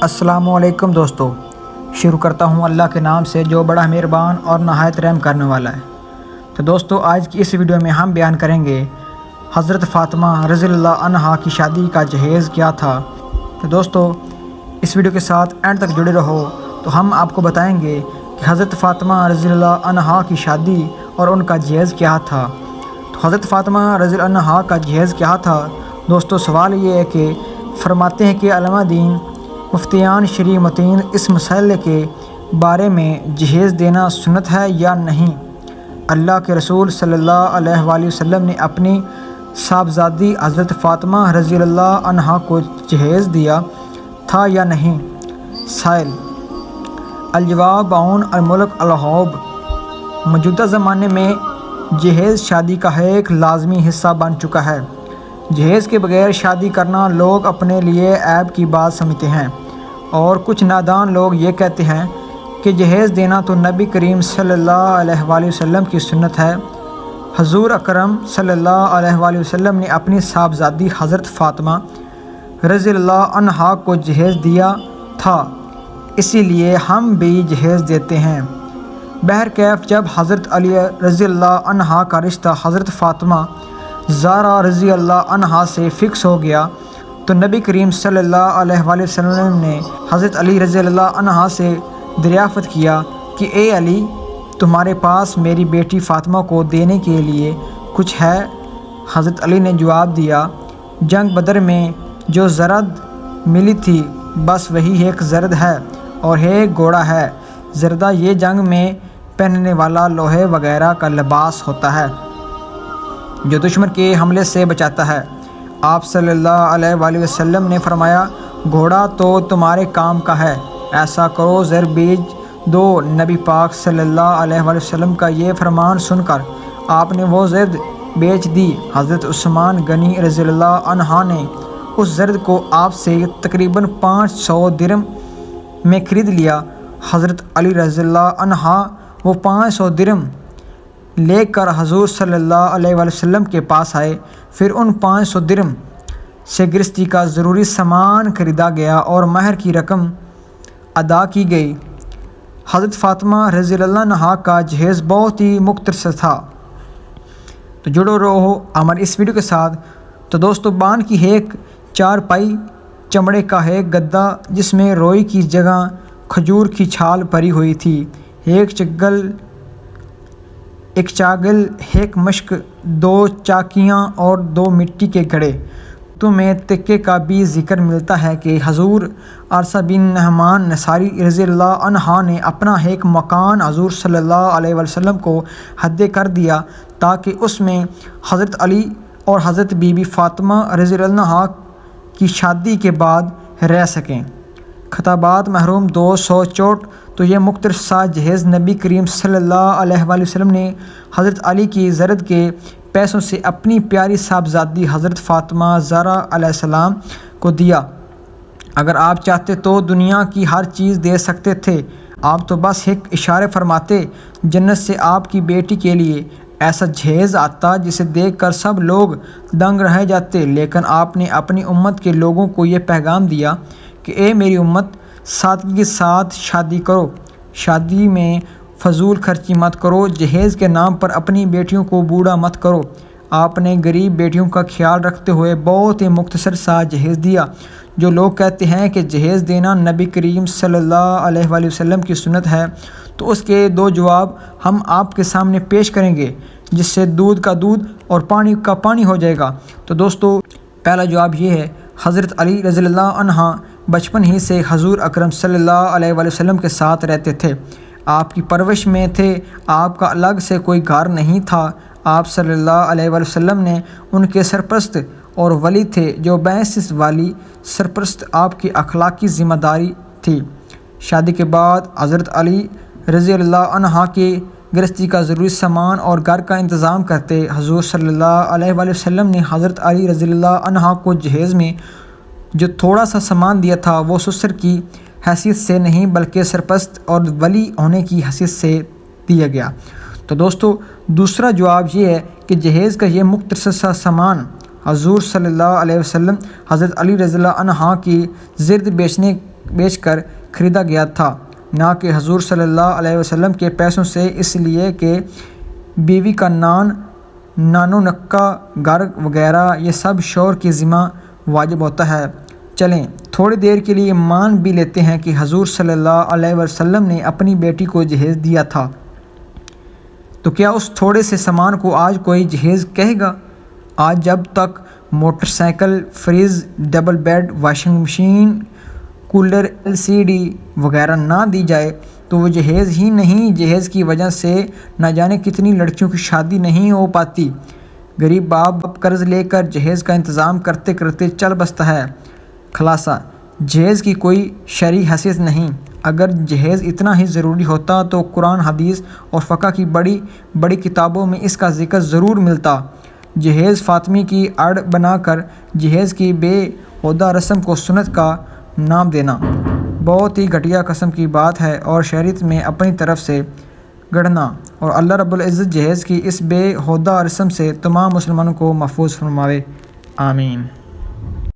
السلام علیکم دوستو، شروع کرتا ہوں اللہ کے نام سے جو بڑا مہربان اور نہایت رحم کرنے والا ہے۔ تو دوستو، آج کی اس ویڈیو میں ہم بیان کریں گے حضرت فاطمہ رضی اللہ عنہا کی شادی کا جہیز کیا تھا۔ تو دوستو، اس ویڈیو کے ساتھ اینڈ تک جڑے رہو تو ہم آپ کو بتائیں گے کہ حضرت فاطمہ رضی اللہ عنہا کی شادی اور ان کا جہیز کیا تھا۔ تو حضرت فاطمہ رضی اللہ عنہا کا جہیز کیا تھا؟ دوستو، سوال یہ ہے کہ فرماتے ہیں کہ علماء دین مفتیان شرعی متین اس مسئلے کے بارے میں جہیز دینا سنت ہے یا نہیں۔ اللہ کے رسول صلی اللہ علیہ وآلہ وسلم نے اپنی صاحبزادی حضرت فاطمہ رضی اللہ عنہا کو جہیز دیا تھا یا نہیں؟ سائل: الجواب بعون الملک الحوب۔ موجودہ زمانے میں جہیز شادی کا ایک لازمی حصہ بن چکا ہے۔ جہیز کے بغیر شادی کرنا لوگ اپنے لیے عیب کی بات سمجھتے ہیں، اور کچھ نادان لوگ یہ کہتے ہیں کہ جہیز دینا تو نبی کریم صلی اللہ علیہ وآلہ وسلم کی سنت ہے۔ حضور اکرم صلی اللہ علیہ وآلہ وسلم نے اپنی صاحبزادی حضرت فاطمہ رضی اللہ عنہا کو جہیز دیا تھا، اسی لیے ہم بھی جہیز دیتے ہیں۔ بہرکیف جب حضرت علی رضی اللہ عنہا کا رشتہ حضرت فاطمہ زہرا رضی اللہ عنہا سے فکس ہو گیا تو نبی کریم صلی اللہ علیہ وآلہ وسلم نے حضرت علی رضی اللہ عنہا سے دریافت کیا کہ اے علی، تمہارے پاس میری بیٹی فاطمہ کو دینے کے لیے کچھ ہے؟ حضرت علی نے جواب دیا، جنگ بدر میں جو زرد ملی تھی بس وہی ایک زرد ہے اور ایک گھوڑا ہے۔ زردہ یہ جنگ میں پہننے والا لوہے وغیرہ کا لباس ہوتا ہے جو دشمن کے حملے سے بچاتا ہے۔ آپ صلی اللہ علیہ وآلہ وسلم نے فرمایا، گھوڑا تو تمہارے کام کا ہے، ایسا کرو زر بیچ دو۔ نبی پاک صلی اللہ علیہ وآلہ وسلم کا یہ فرمان سن کر آپ نے وہ زرد بیچ دی۔ حضرت عثمان غنی رضی اللہ عنہ نے اس زرد کو آپ سے تقریباً 500 درہم میں خرید لیا۔ حضرت علی رضی اللہ عنہ وہ 500 درہم لے کر حضور صلی اللہ علیہ وآلہ وسلم کے پاس آئے۔ پھر ان 500 درہم سے گرستی کا ضروری سامان خریدا گیا اور مہر کی رقم ادا کی گئی۔ حضرت فاطمہ رضی اللہ عنہا کا جہیز بہت ہی مختصر تھا۔ تو جڑو رہو ہمارے اس ویڈیو کے ساتھ۔ تو دوستو، بان کی ایک چارپائی، چمڑے کا ایک گدا جس میں روئی کی جگہ کھجور کی چھال پری ہوئی تھی، ایک چاگل، ایک مشک، 2 چاکیاں اور 2 مٹی کے گھڑے۔ تو میں تکے کا بھی ذکر ملتا ہے کہ حضور عرصہ بن نعمان نصاری رضی اللہ عنہ نے اپنا ایک مکان حضور صلی اللہ علیہ وآلہ وسلم کو ہدیہ کر دیا تاکہ اس میں حضرت علی اور حضرت بی بی فاطمہ رضی اللہ عنہا کی شادی کے بعد رہ سکیں۔ خطابات محروم 264۔ تو یہ مختصر سا جہیز نبی کریم صلی اللہ علیہ وآلہ وسلم نے حضرت علی کی زرد کے پیسوں سے اپنی پیاری صاحبزادی حضرت فاطمہ زہرا علیہ السلام کو دیا۔ اگر آپ چاہتے تو دنیا کی ہر چیز دے سکتے تھے، آپ تو بس ایک اشارے فرماتے، جنت سے آپ کی بیٹی کے لیے ایسا جہیز آتا جسے دیکھ کر سب لوگ دنگ رہ جاتے۔ لیکن آپ نے اپنی امت کے لوگوں کو یہ پیغام دیا کہ اے میری امت، سادگی کے ساتھ شادی کرو، شادی میں فضول خرچی مت کرو، جہیز کے نام پر اپنی بیٹیوں کو بوڑھا مت کرو۔ آپ نے غریب بیٹیوں کا خیال رکھتے ہوئے بہت ہی مختصر سا جہیز دیا۔ جو لوگ کہتے ہیں کہ جہیز دینا نبی کریم صلی اللہ علیہ وآلہ وسلم کی سنت ہے، تو اس کے 2 جواب ہم آپ کے سامنے پیش کریں گے، جس سے دودھ کا دودھ اور پانی کا پانی ہو جائے گا۔ تو دوستو، پہلا جواب یہ ہے، حضرت علی رضی اللہ عنہ بچپن ہی سے حضور اکرم صلی اللہ علیہ وآلہ وسلم کے ساتھ رہتے تھے، آپ کی پرورش میں تھے، آپ کا الگ سے کوئی گھر نہیں تھا۔ آپ صلی اللہ علیہ وآلہ وسلم نے ان کے سرپرست اور ولی تھے، جو بحیثیت والی سرپرست آپ کی اخلاقی ذمہ داری تھی۔ شادی کے بعد حضرت علی رضی اللہ عنہ کے گرستی کا ضروری سامان اور گھر کا انتظام کرتے۔ حضور صلی اللہ علیہ وآلہ وسلم نے حضرت علی رضی اللہ عنہ کو جہیز میں جو تھوڑا سا سامان دیا تھا وہ سسر کی حیثیت سے نہیں بلکہ سرپرست اور ولی ہونے کی حیثیت سے دیا گیا۔ تو دوستو، دوسرا جواب یہ ہے کہ جہیز کا یہ مختصر سا سامان حضور صلی اللہ علیہ وسلم حضرت علی رضی اللہ عنہ کی زرد بیچنے بیچ کر خریدا گیا تھا، نہ کہ حضور صلی اللہ علیہ وسلم کے پیسوں سے، اس لیے کہ بیوی کا نان و نکا، گھر وغیرہ یہ سب شوہر کے ذمہ واجب ہوتا ہے۔ چلیں تھوڑی دیر کے لیے مان بھی لیتے ہیں کہ حضور صلی اللہ علیہ وسلم نے اپنی بیٹی کو جہیز دیا تھا، تو کیا اس تھوڑے سے سامان کو آج کوئی جہیز کہے گا؟ آج جب تک motorcycle, fridge, double bed, washing machine, cooler, LCD وغیرہ نہ دی جائے تو وہ جہیز ہی نہیں۔ جہیز کی وجہ سے نہ جانے کتنی لڑکیوں کی شادی نہیں ہو پاتی۔ غریب باپ قرض لے کر جہیز کا انتظام کرتے کرتے چل بستا ہے۔ خلاصہ، جہیز کی کوئی شرعی حیثیت نہیں۔ اگر جہیز اتنا ہی ضروری ہوتا تو قرآن، حدیث اور فقہ کی بڑی بڑی کتابوں میں اس کا ذکر ضرور ملتا۔ جہیز فاطمی کی اڑ بنا کر جہیز کی بے ہودہ رسم کو سنت کا نام دینا بہت ہی گھٹیا قسم کی بات ہے اور شریعت میں اپنی طرف سے گڑھنا، اور اللہ رب العزت جہیز کی اس بے ہودہ رسم سے تمام مسلمانوں کو محفوظ فرماوے، آمین۔